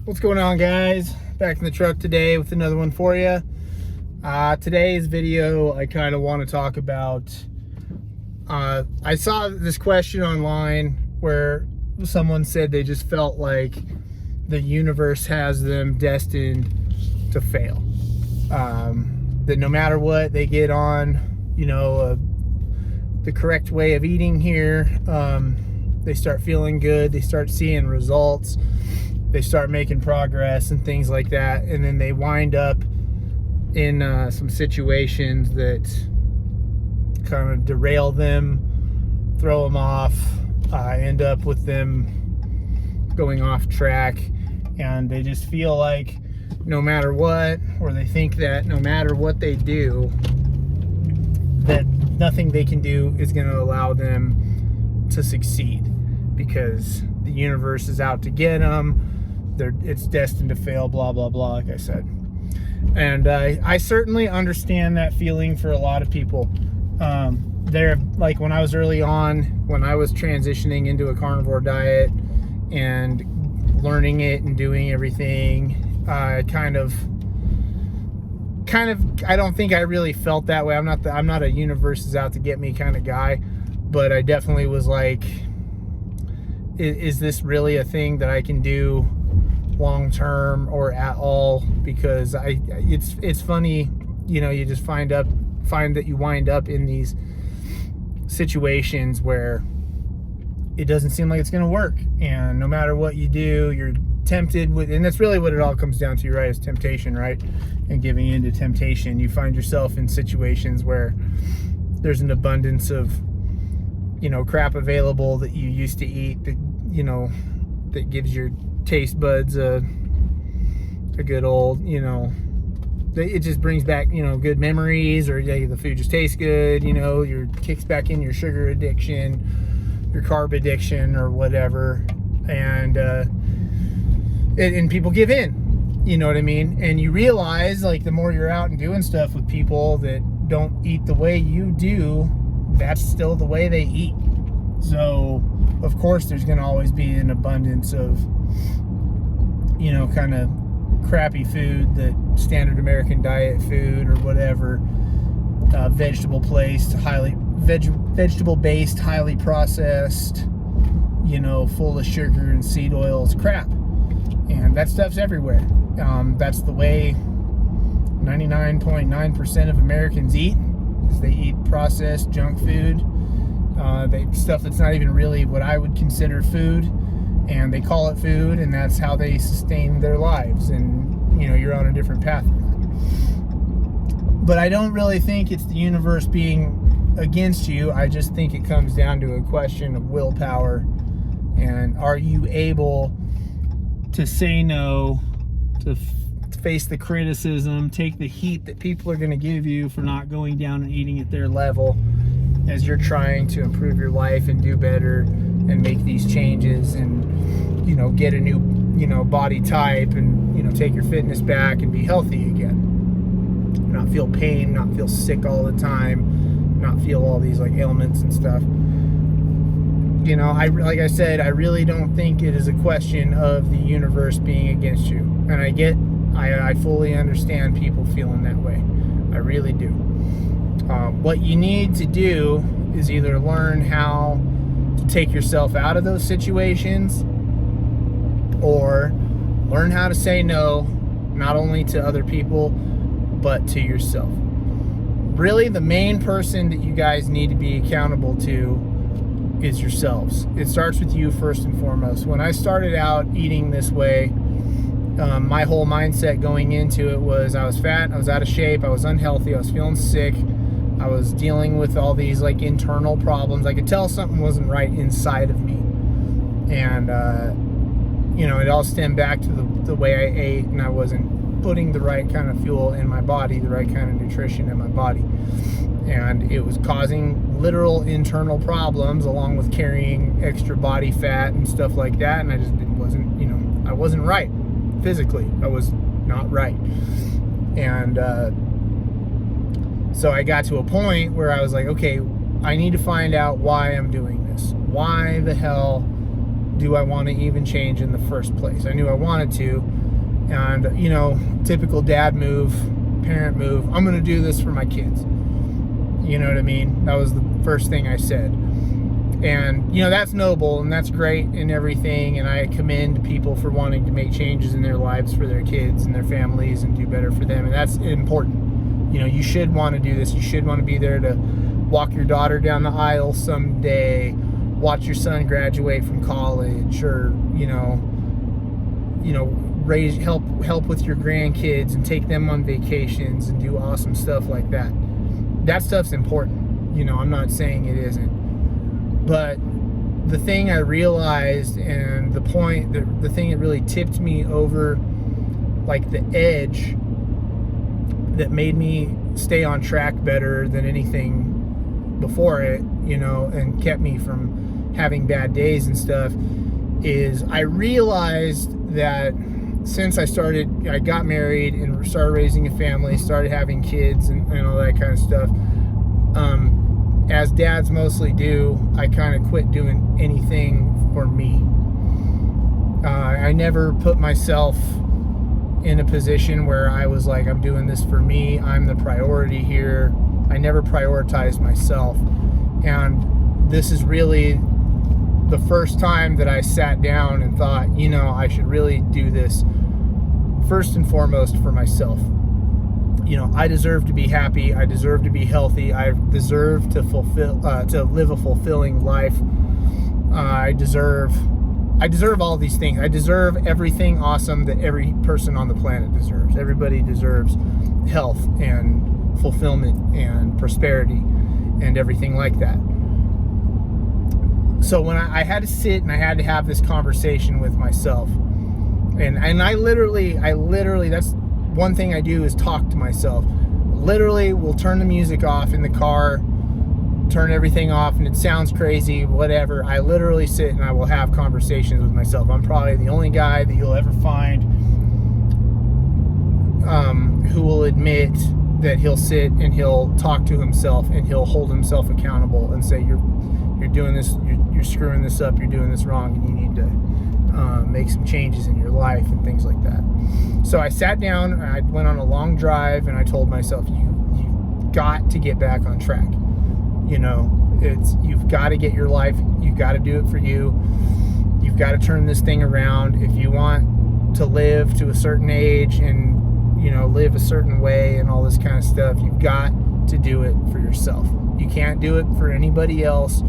What's going on, guys? Back in the truck today with another one for you. Today's video, I kind of want to talk about, I saw this question online where someone said they just felt like the universe has them destined to fail. That no matter what they get on, the correct way of eating here, they start feeling good, they start seeing results, they start making progress and things like that, and then they wind up in some situations that kind of derail them, throw them off, end up with them going off track, and they just feel like no matter what, or they think that no matter what they do, that nothing they can do is going to allow them to succeed because the universe is out to get them. It's destined to fail, blah, blah, blah, like I said. And I certainly understand that feeling for a lot of people. Like when I was early on, when I was transitioning into a carnivore diet and learning it and doing everything, I don't think I really felt that way. I'm not a universe is out to get me kind of guy, but I definitely was like, is this really a thing that I can do long term or at all? Because it's funny, you just find that you wind up in these situations where it doesn't seem like it's going to work, and no matter what you do, you're tempted with, and that's really what it all comes down to, right? Is temptation, right? And giving into temptation, you find yourself in situations where there's an abundance of crap available that you used to eat, that that gives your taste buds a good old, it just brings back good memories, or the food just tastes good, your kicks back in your sugar addiction, your carb addiction, or whatever, and people give in, you know what I mean? And you realize, like, the more you're out and doing stuff with people that don't eat the way you do, that's still the way they eat. So of course there's going to always be an abundance of kind of crappy food, that standard American diet food or whatever, vegetable based, highly processed, full of sugar and seed oils crap, and that stuff's everywhere. That's the way 99.9% of Americans eat, is they eat processed junk food, stuff that's not even really what I would consider food, and they call it food, and that's how they sustain their lives. And you're on a different path. But I don't really think it's the universe being against you. I just think it comes down to a question of willpower, and are you able to say no, to face the criticism, take the heat that people are going to give you for not going down and eating at their level, as you're trying to improve your life and do better and make these changes and get a new body type, and take your fitness back and be healthy again, not feel pain, not feel sick all the time, not feel all these like ailments and stuff. Like I said, I really don't think it is a question of the universe being against you, and I fully understand people feeling that way. I really do. What you need to do is either learn how to take yourself out of those situations, or learn how to say no, not only to other people, but to yourself. Really, the main person that you guys need to be accountable to is yourselves. It starts with you first and foremost. When I started out eating this way, my whole mindset going into it was I was fat, I was out of shape, I was unhealthy, I was feeling sick, I was dealing with all these like internal problems. I could tell something wasn't right inside of me, and it all stemmed back to the way I ate, and I wasn't putting the right kind of fuel in my body, the right kind of nutrition in my body, and it was causing literal internal problems, along with carrying extra body fat and stuff like that. And I just I wasn't right physically. I was not right, and so I got to a point where I was like, okay, I need to find out why I'm doing this. Why the hell do I want to even change in the first place? I knew I wanted to. And, you know, typical dad move, parent move. I'm going to do this for my kids. You know what I mean? That was the first thing I said. And, you know, that's noble and that's great and everything. And I commend people for wanting to make changes in their lives for their kids and their families and do better for them. And that's important. You know, you should want to do this. You should want to be there to walk your daughter down the aisle someday, watch your son graduate from college, or, you know, help with your grandkids and take them on vacations and do awesome stuff like that. That stuff's important. You know, I'm not saying it isn't. But the thing I realized, and the thing that really tipped me over like the edge that made me stay on track better than anything before it, you know, and kept me from having bad days and stuff, is I realized that since I got married and started raising a family, started having kids and all that kind of stuff, as dads mostly do, I kind of quit doing anything for me. I never put myself in a position where I was like, I'm doing this for me, I'm the priority here. I never prioritized myself. And this is really the first time that I sat down and thought, you know, I should really do this first and foremost for myself. You know, I deserve to be happy. I deserve to be healthy. I deserve to live a fulfilling life. I deserve all these things. I deserve everything awesome that every person on the planet deserves. Everybody deserves health and fulfillment and prosperity and everything like that. So when I had to sit and I had to have this conversation with myself, and I literally, that's one thing I do, is talk to myself. Literally, we'll turn the music off in the car, turn everything off, and it sounds crazy, whatever. I literally sit and I will have conversations with myself. I'm probably the only guy that you'll ever find who will admit that he'll sit and he'll talk to himself and he'll hold himself accountable and say, you're doing this, you're screwing this up, you're doing this wrong, and you need to make some changes in your life and things like that. So I sat down, I went on a long drive, and I told myself, you've got to get back on track. You know, you've got to get your life, you've got to do it for you. You've got to turn this thing around. If you want to live to a certain age and, you know, live a certain way and all this kind of stuff, you've got to do it for yourself. You can't do it for anybody else.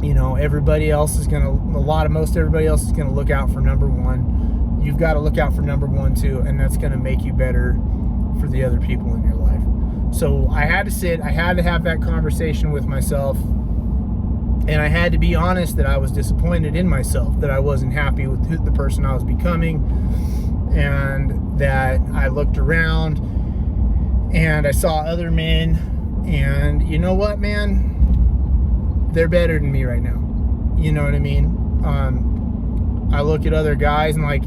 You know, everybody else is most everybody else is going to look out for number one. You've got to look out for number one too, and that's going to make you better for the other people in your life. So I had to have that conversation with myself, and I had to be honest that I was disappointed in myself, that I wasn't happy with the person I was becoming, and that I looked around and I saw other men, and you know what, man? They're better than me right now. You know what I mean? I look at other guys and like,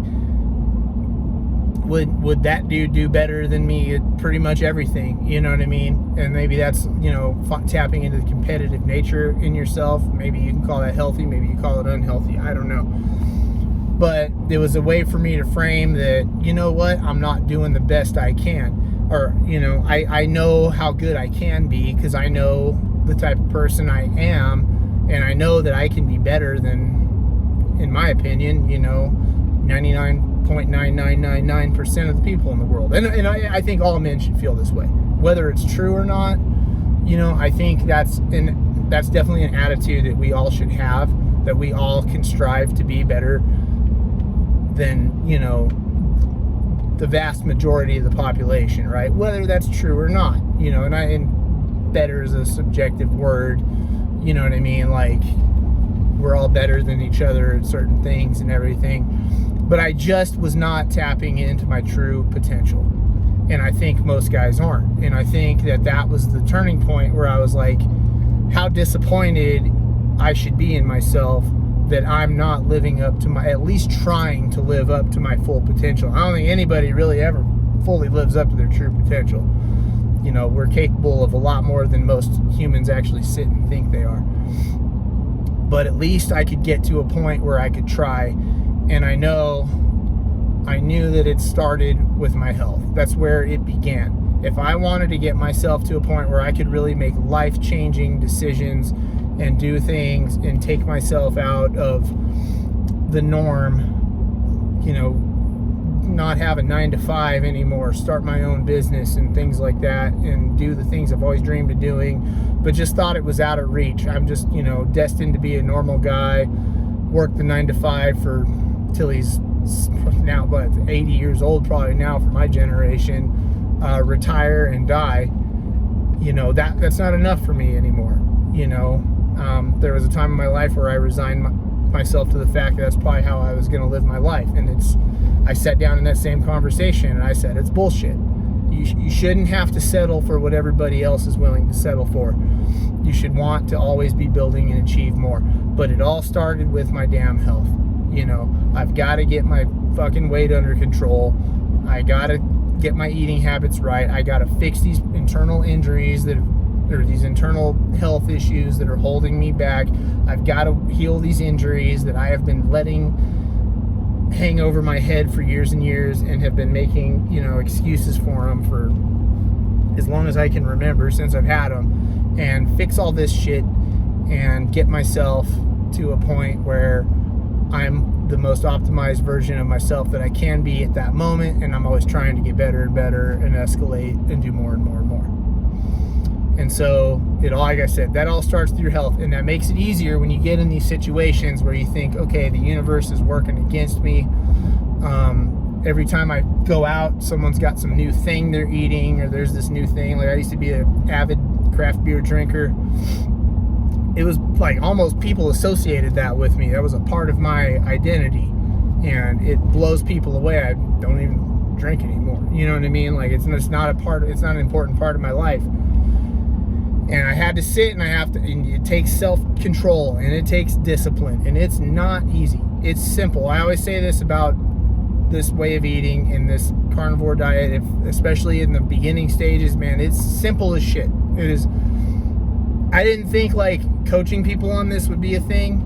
would that dude do better than me at pretty much everything? You know what I mean? And maybe that's, you know, tapping into the competitive nature in yourself. Maybe you can call that healthy. Maybe you call it unhealthy. I don't know. But it was a way for me to frame that, you know what? I'm not doing the best I can. Or, you know, I know how good I can be because I know the type of person I am, and I know that I can be better than, in my opinion, you know, 99.9999% of the people in the world. And I think all men should feel this way. Whether it's true or not, you know, I think that's definitely an attitude that we all should have, that we all can strive to be better than, you know, the vast majority of the population, right? Whether that's true or not, you know, and better is a subjective word, you know what I mean? Like, we're all better than each other at certain things and everything. But I just was not tapping into my true potential. And I think most guys aren't. And I think that was the turning point where I was like, how disappointed I should be in myself that I'm not living up to at least trying to live up to my full potential. I don't think anybody really ever fully lives up to their true potential. You know, we're capable of a lot more than most humans actually sit and think they are. but at least I could get to a point where I could try. And I knew that it started with my health. That's where it began. If I wanted to get myself to a point where I could really make life-changing decisions and do things and take myself out of the norm, you know, not have a 9-to-5 anymore, start my own business and things like that, and do the things I've always dreamed of doing, but just thought it was out of reach. I'm just, you know, destined to be a normal guy, work the 9-to-5 for till he's now, but 80 years old probably now for my generation, retire and die. You know, that's not enough for me anymore. You know, there was a time in my life where I resigned myself to the fact that that's probably how I was going to live my life. And I sat down in that same conversation and I said, it's bullshit. You shouldn't have to settle for what everybody else is willing to settle for. You should want to always be building and achieve more. But it all started with my damn health. You know, I've got to get my fucking weight under control. I got to get my eating habits right. I got to fix these internal injuries or these internal health issues that are holding me back. I've got to heal these injuries that I have been letting hang over my head for years and years and have been making, you know, excuses for them for as long as I can remember since I've had them, and fix all this shit and get myself to a point where I'm the most optimized version of myself that I can be at that moment, and I'm always trying to get better and better and escalate and do more and more and more. And so it all, like I said, that all starts through health, and that makes it easier when you get in these situations where you think, okay, the universe is working against me. Every time I go out, someone's got some new thing they're eating, or there's this new thing. Like, I used to be an avid craft beer drinker. It was like almost people associated that with me. That was a part of my identity, and it blows people away. I don't even drink anymore. You know what I mean? Like, it's not an important part of my life. And I had to sit, and and it takes self-control, and it takes discipline, and it's not easy. It's simple. I always say this about this way of eating and this carnivore diet, especially in the beginning stages, man, it's simple as shit. It is. I didn't think like coaching people on this would be a thing,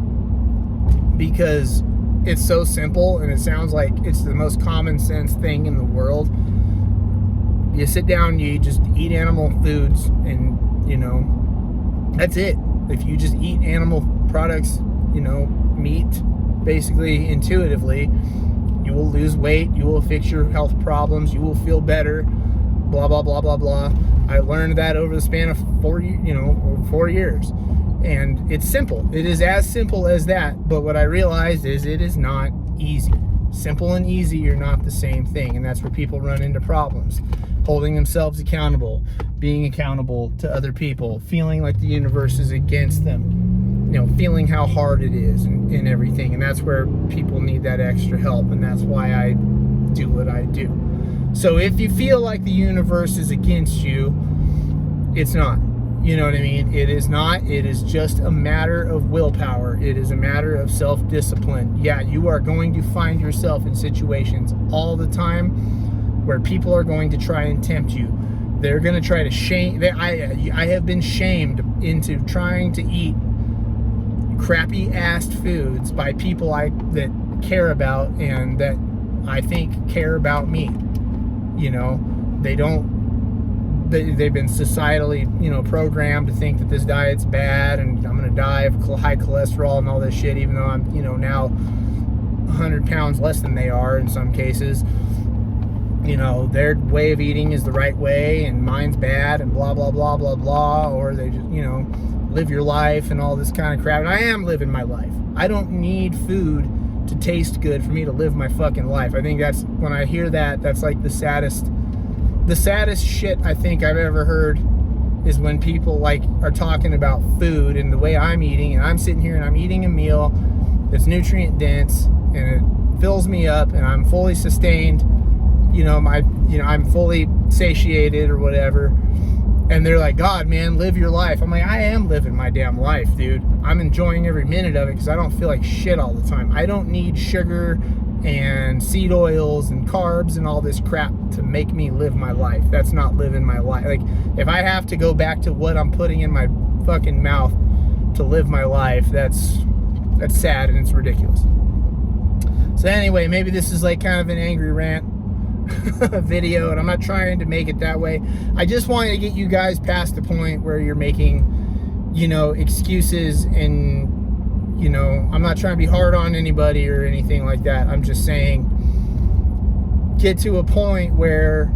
because it's so simple and it sounds like it's the most common sense thing in the world. You sit down, you just eat animal foods, and you know, that's it. If you just eat animal products, you know, meat, basically intuitively, you will lose weight, you will fix your health problems, you will feel better, blah, blah, blah, blah, blah. I learned that over the span of 4 years. And it's simple. It is as simple as that. But what I realized is it is not easy. Simple and easy are not the same thing. And that's where people run into problems. Holding themselves accountable, being accountable to other people, feeling like the universe is against them, you know, feeling how hard it is and everything. And that's where people need that extra help. And that's why I do what I do. So if you feel like the universe is against you, it's not. You know what I mean? It is not. It is just a matter of willpower. It is a matter of self-discipline. Yeah, you are going to find yourself in situations all the time where people are going to try and tempt you. They're going to try to shame. I have been shamed into trying to eat crappy-assed foods by people that care about and that I think care about me. You know, they've been societally, you know, programmed to think that this diet's bad and I'm going to die of high cholesterol and all this shit, even though I'm, you know, now 100 pounds less than they are in some cases. You know, their way of eating is the right way and mine's bad and blah, blah, blah, blah, blah. Or they just, you know, live your life and all this kind of crap. And I am living my life. I don't need food to taste good for me to live my fucking life. I think that's, when I hear that, that's like the saddest shit I think I've ever heard, is when people like are talking about food and the way I'm eating, and I'm sitting here and I'm eating a meal that's nutrient dense and it fills me up and I'm fully sustained, you know, I'm fully satiated or whatever. And they're like, God, man, live your life. I'm like, I am living my damn life, dude. I'm enjoying every minute of it because I don't feel like shit all the time. I don't need sugar and seed oils and carbs and all this crap to make me live my life. That's not living my life. Like, if I have to go back to what I'm putting in my fucking mouth to to live my life, that's sad and it's ridiculous. So anyway, maybe this is like kind of an angry rant video, and I'm not trying to make it that way. I just wanted to get you guys past the point where you're making, excuses, and I'm not trying to be hard on anybody or anything like that. I'm just saying, get to a point where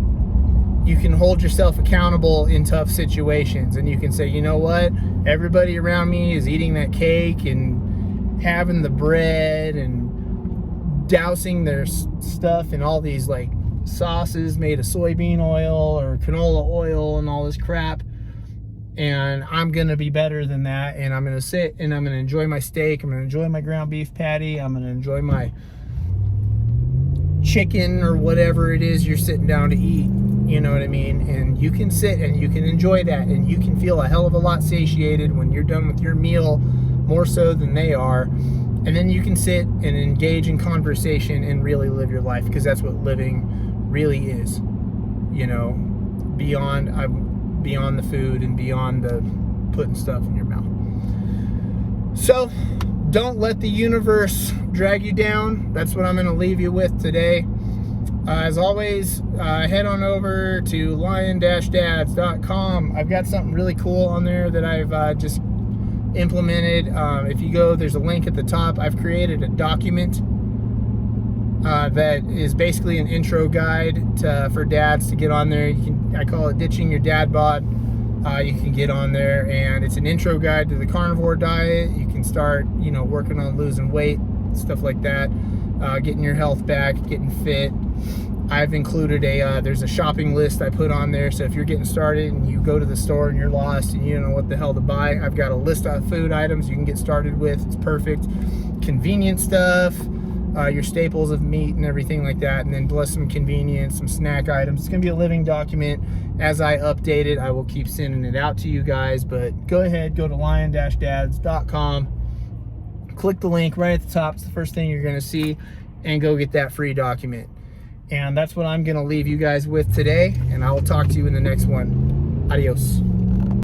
you can hold yourself accountable in tough situations, and you can say, you know what, everybody around me is eating that cake and having the bread and dousing their stuff in all these like sauces made of soybean oil or canola oil and all this crap, and I'm gonna be better than that, and I'm gonna sit and I'm gonna enjoy my steak, I'm gonna enjoy my ground beef patty, I'm gonna enjoy my chicken or whatever it is you're sitting down to eat. You know what I mean? And you can sit and you can enjoy that, and you can feel a hell of a lot satiated when you're done with your meal, more so than they are. And then you can sit and engage in conversation and really live your life, because that's what living really is. Beyond the food and beyond the putting stuff in your mouth. So don't let the universe drag you down. That's what I'm going to leave you with today. As always, head on over to lion-dads.com. I've got something really cool on there that I've just implemented. If you go, there's a link at the top. I've created a document that is basically an intro guide for dads to get on there. I call it Ditching Your Dad Bod. You can get on there, and it's an intro guide to the carnivore diet. You can start, working on losing weight, stuff like that, getting your health back, getting fit. I've included there's a shopping list I put on there, so if you're getting started and you go to the store and you're lost and you don't know what the hell to buy, I've got a list of food items you can get started with. It's perfect. Convenient stuff, your staples of meat and everything like that, and then plus some convenience, some snack items. It's going to be a living document. As I update it, I will keep sending it out to you guys, but go ahead, go to lion-dads.com, click the link right at the top. It's the first thing you're going to see, and go get that free document. And that's what I'm going to leave you guys with today, and I will talk to you in the next one. Adios.